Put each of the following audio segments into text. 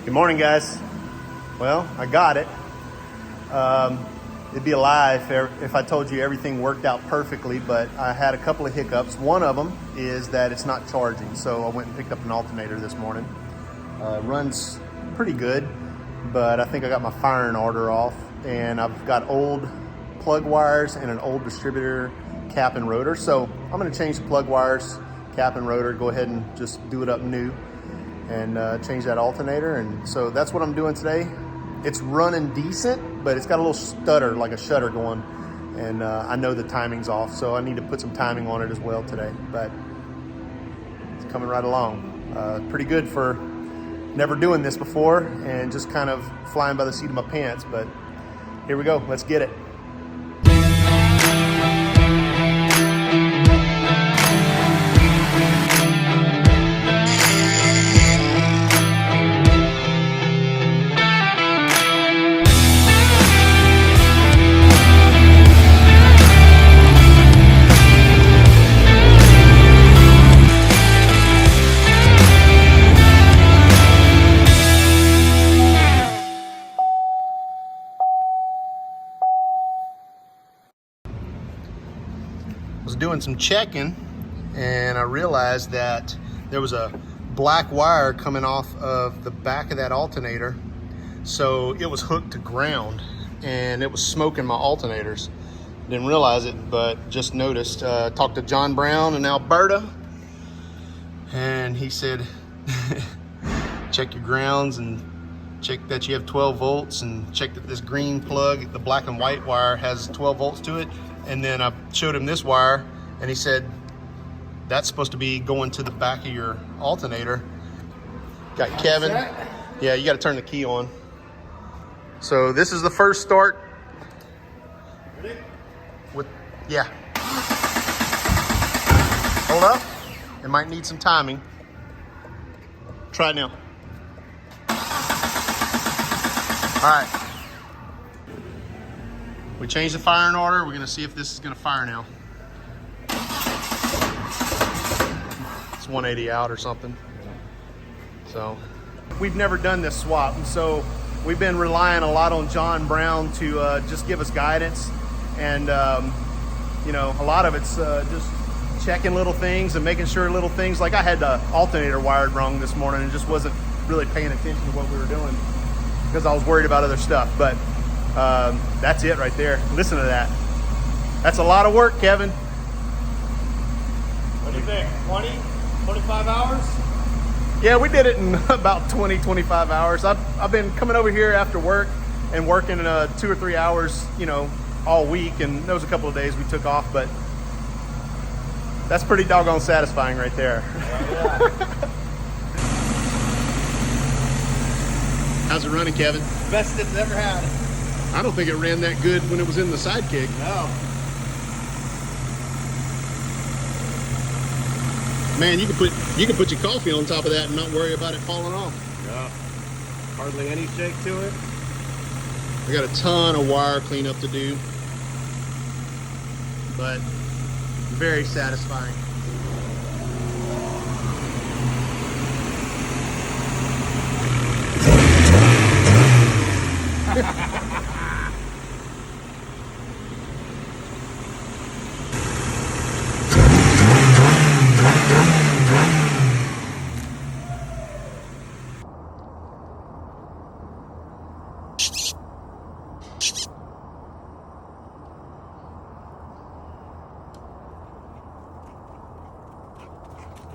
Good morning, guys. Well, I got it. It'd be a lie if I told you everything worked out perfectly, but I had a couple of hiccups. One of them is that it's not charging, so I went and picked up an alternator this morning. Runs pretty good, but I think I got my firing order off, and I've got old plug wires and an old distributor cap and rotor. So I'm going to change the plug wires, cap and rotor, go ahead and just do it up new and change that alternator. And so that's what I'm doing today. It's running decent, but it's got a little stutter, like a shutter going. And I know the timing's off, so I need to put some timing on it as well today. But it's coming right along. Pretty good for never doing this before and just kind of flying by the seat of my pants. But here we go, let's get it. Was doing some checking and I realized that there was a black wire coming off of the back of that alternator, so it was hooked to ground and it was smoking my alternators. Didn't realize it, but just noticed. Talked to John Brown in Alberta, and he said check your grounds and check that you have 12 volts and check that this green plug, the black and white wire, has 12 volts to it. And then I showed him this wire and he said, that's supposed to be going to the back of your alternator. Got Kevin. Yeah, you got to turn the key on. So this is the first start. Ready? Yeah. Hold up. It might need some timing. Try it now. All right. We changed the firing order. We're gonna see if this is gonna fire now. It's 180 out or something. So we've never done this swap, and so we've been relying a lot on John Brown to just give us guidance. And you know, a lot of it's just checking little things and making sure little things. Like I had the alternator wired wrong this morning and just wasn't really paying attention to what we were doing because I was worried about other stuff. But that's it right there. Listen to that. That's a lot of work, Kevin. What do you think? 20, 25 hours? Yeah, we did it in about 20, 25 hours. I've been coming over here after work and working 2 or 3 hours, you know, all week. And there was a couple of days we took off, but that's pretty doggone satisfying right there. Yeah. How's it running, Kevin? Best it's ever had. I don't think it ran that good when it was in the sidekick. No. Man, you can put your coffee on top of that and not worry about it falling off. Yeah. Hardly any shake to it. I got a ton of wire cleanup to do, but very satisfying.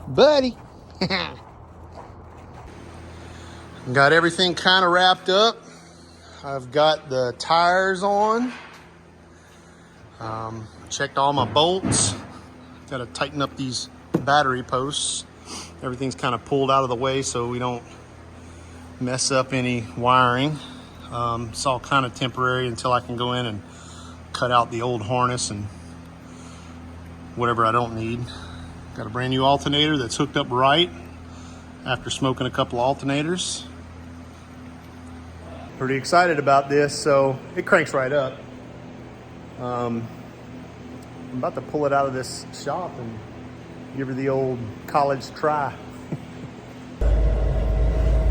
Buddy. Got everything kind of wrapped up. I've got the tires on. Checked all my bolts. Got to tighten up these battery posts. Everything's kind of pulled out of the way so we don't mess up any wiring. It's all kind of temporary until I can go in and cut out the old harness and whatever I don't need. Got a brand new alternator that's hooked up right after smoking a couple alternators. Pretty excited about this, so it cranks right up. I'm about to pull it out of this shop and give her the old college try.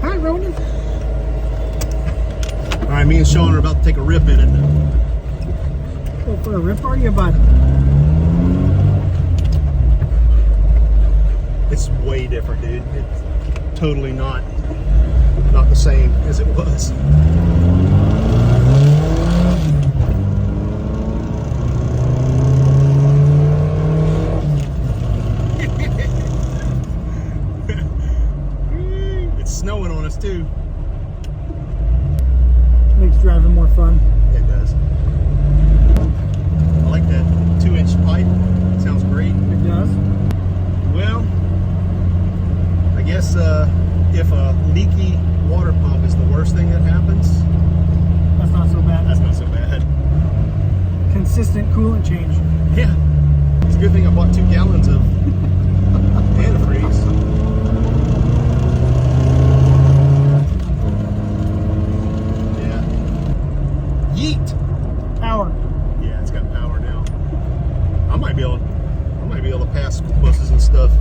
Hi, Ronan. right, me and Sean are about to take a rip in it. Go for a rip, are you, bud? It's way different, dude. It's totally not the same as it was. It's snowing on us too. Makes driving more fun. It does. I like that 2-inch pipe. It sounds great. It does. Well, I guess if a leaky water pump is the worst thing that happens, That's not so bad. that's not so bad. Consistent coolant change. Yeah. It's a good thing I bought 2 gallons of antifreeze. Yeah. Yeet! Power. Yeah, it's got power now. I might be able to pass school buses and stuff.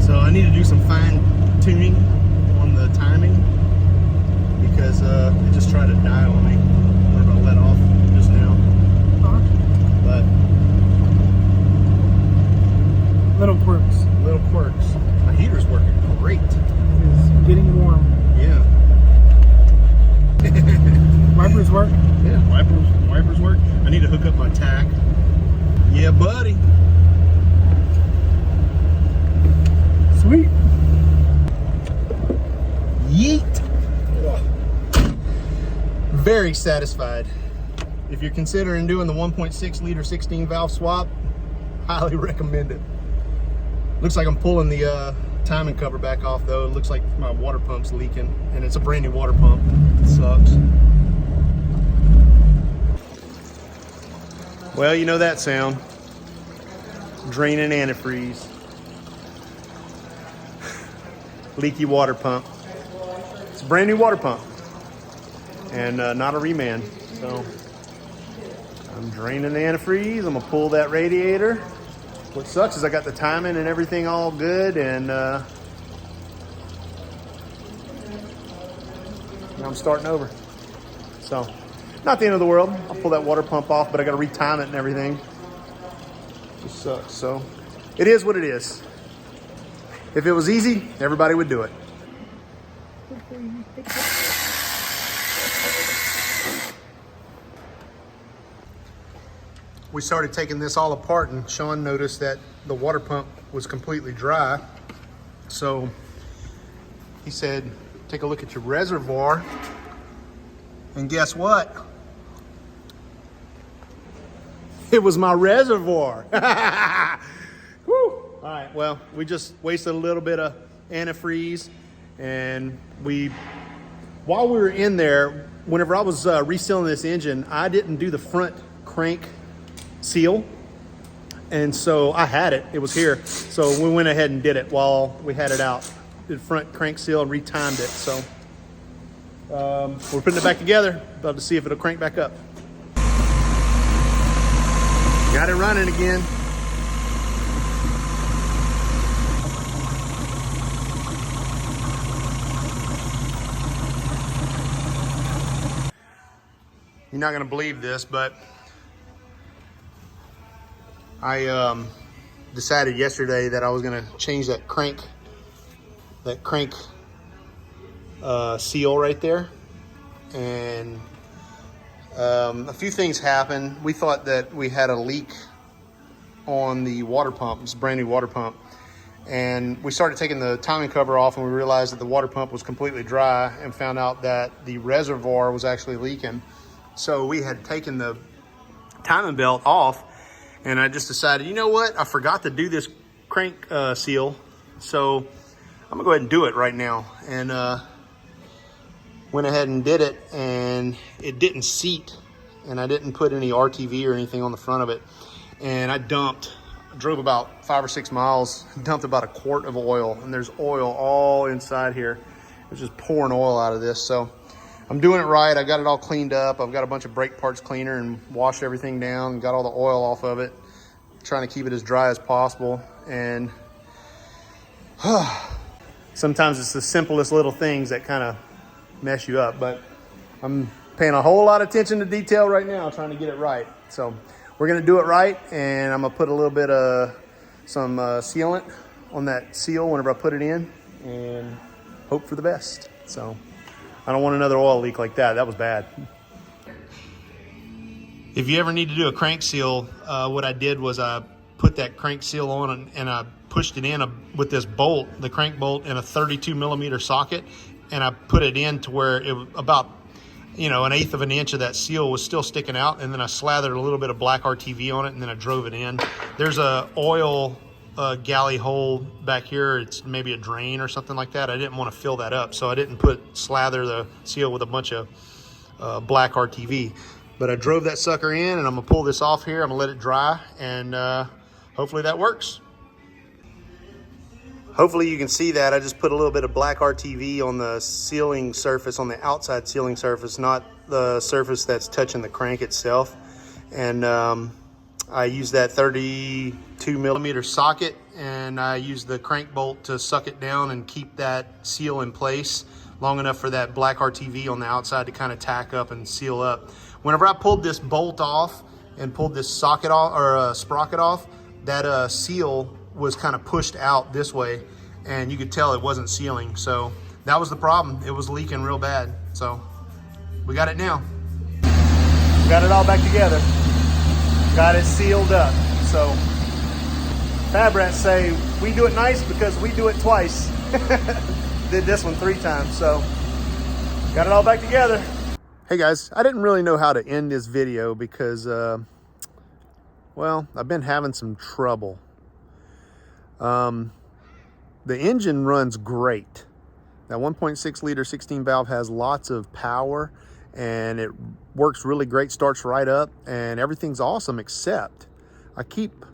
So I need to do some fine tuning on the timing because it just tried to die on me whenever I let off just now. Huh? But Little quirks. little quirks. My heater's working great. It is getting warm. Yeah. Wipers work. Yeah, wipers work. I need to hook up my tack. Yeah, buddy. Sweet. Yeet. Very satisfied. If you're considering doing the 1.6 liter 16 valve swap, highly recommend it. Looks like I'm pulling the timing cover back off though. It looks like my water pump's leaking and it's a brand new water pump. It sucks. Well, you know that sound. Draining antifreeze. Leaky water pump. It's a brand new water pump and not a reman. So I'm draining the antifreeze. I'm gonna pull that radiator. What sucks is I got the timing and everything all good, and now I'm starting over. So not the end of the world. I'll pull that water pump off, but I got to retime it and everything. Just sucks. So it is what it is. If it was easy, everybody would do it. We started taking this all apart and Sean noticed that the water pump was completely dry. So he said, take a look at your reservoir. And guess what? It was my reservoir. Woo. All right, well, we just wasted a little bit of antifreeze, and while we were in there, whenever I was resealing this engine, I didn't do the front crank seal, and so I had it. It was here, so we went ahead and did it while we had it out. Did front crank seal and retimed it. So we're putting it back together, about to see if it'll crank back up. Got it running again. You're not gonna believe this, but I decided yesterday that I was gonna change that crank seal right there, and a few things happened. We thought that we had a leak on the water pump. It's a brand new water pump, and we started taking the timing cover off, and we realized that the water pump was completely dry, and found out that the reservoir was actually leaking. So we had taken the timing belt off, and I just decided, you know what? I forgot to do this crank seal, so I'm gonna go ahead and do it right now. And went ahead and did it, and it didn't seat, and I didn't put any RTV or anything on the front of it. And I drove about 5 or 6 miles, dumped about a quart of oil, and there's oil all inside here. It's just pouring oil out of this. So I'm doing it right. I got it all cleaned up. I've got a bunch of brake parts cleaner and washed everything down and got all the oil off of it, trying to keep it as dry as possible. And sometimes it's the simplest little things that kind of mess you up, but I'm paying a whole lot of attention to detail right now, trying to get it right. So we're gonna do it right, and I'm gonna put a little bit of some sealant on that seal whenever I put it in, and hope for the best. So I don't want another oil leak like that. That was bad. If you ever need to do a crank seal, what I did was I put that crank seal on and I pushed it in with this bolt, the crank bolt, in a 32 millimeter socket, and I put it in to where it was about, you know, 1/8 of an inch of that seal was still sticking out, and then I slathered a little bit of black RTV on it, and then I drove it in. There's a oil galley hole back here. It's maybe a drain or something like that. I didn't want to fill that up, so I didn't slather the seal with a bunch of black RTV. But I drove that sucker in, and I'm gonna pull this off here. I'm gonna let it dry, and hopefully that works. Hopefully you can see that. I just put a little bit of black RTV on the sealing surface, on the outside sealing surface, not the surface that's touching the crank itself. And I used that 32 millimeter socket, and I used the crank bolt to suck it down and keep that seal in place long enough for that black RTV on the outside to kind of tack up and seal up. Whenever I pulled this bolt off and pulled this socket off, or sprocket off, that seal was kind of pushed out this way, and you could tell it wasn't sealing. So that was the problem. It was leaking real bad. So we got it now. Got it all back together. Got it sealed up. So fab rats say we do it nice because we do it twice. Did this one 3 times. So got it all back together. Hey guys, I didn't really know how to end this video because, well, I've been having some trouble. The engine runs great. That 1.6 liter 16 valve has lots of power, and it works really great, starts right up, and everything's awesome, except I keep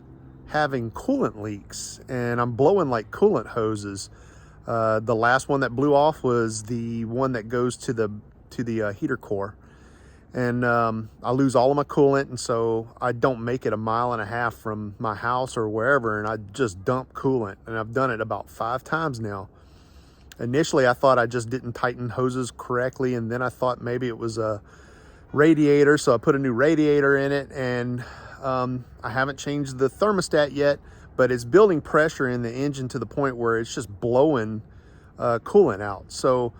having coolant leaks, and I'm blowing like coolant hoses. The last one that blew off was the one that goes to the heater core, and I lose all of my coolant, and so I don't make it 1.5 miles from my house or wherever, and I just dump coolant, and I've done it about 5 times now. Initially I thought I just didn't tighten hoses correctly, and then I thought maybe it was a radiator, so I put a new radiator in it, and I haven't changed the thermostat yet, but it's building pressure in the engine to the point where it's just blowing coolant out. So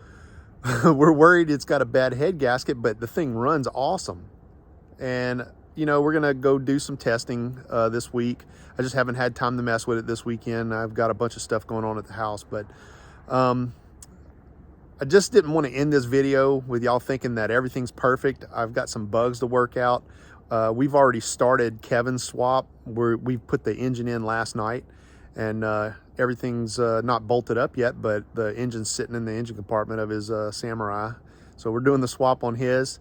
we're worried it's got a bad head gasket, but the thing runs awesome. And, you know, we're gonna go do some testing this week. I just haven't had time to mess with it this weekend. I've got a bunch of stuff going on at the house, but I just didn't want to end this video with y'all thinking that everything's perfect. I've got some bugs to work out. We've already started Kevin's swap, where we put the engine in last night, and everything's not bolted up yet, but the engine's sitting in the engine compartment of his Samurai. So we're doing the swap on his.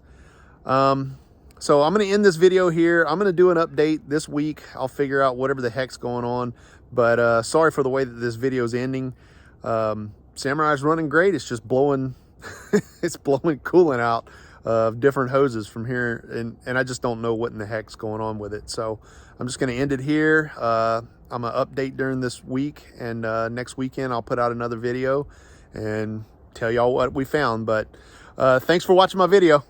So I'm going to end this video here. I'm going to do an update this week. I'll figure out whatever the heck's going on, but sorry for the way that this video is ending. Samurai's running great. It's just blowing, it's blowing coolant out of different hoses from here, and I just don't know what in the heck's going on with it. So I'm just going to end it here. I'm going to update during this week, and next weekend I'll put out another video and tell y'all what we found. But thanks for watching my video.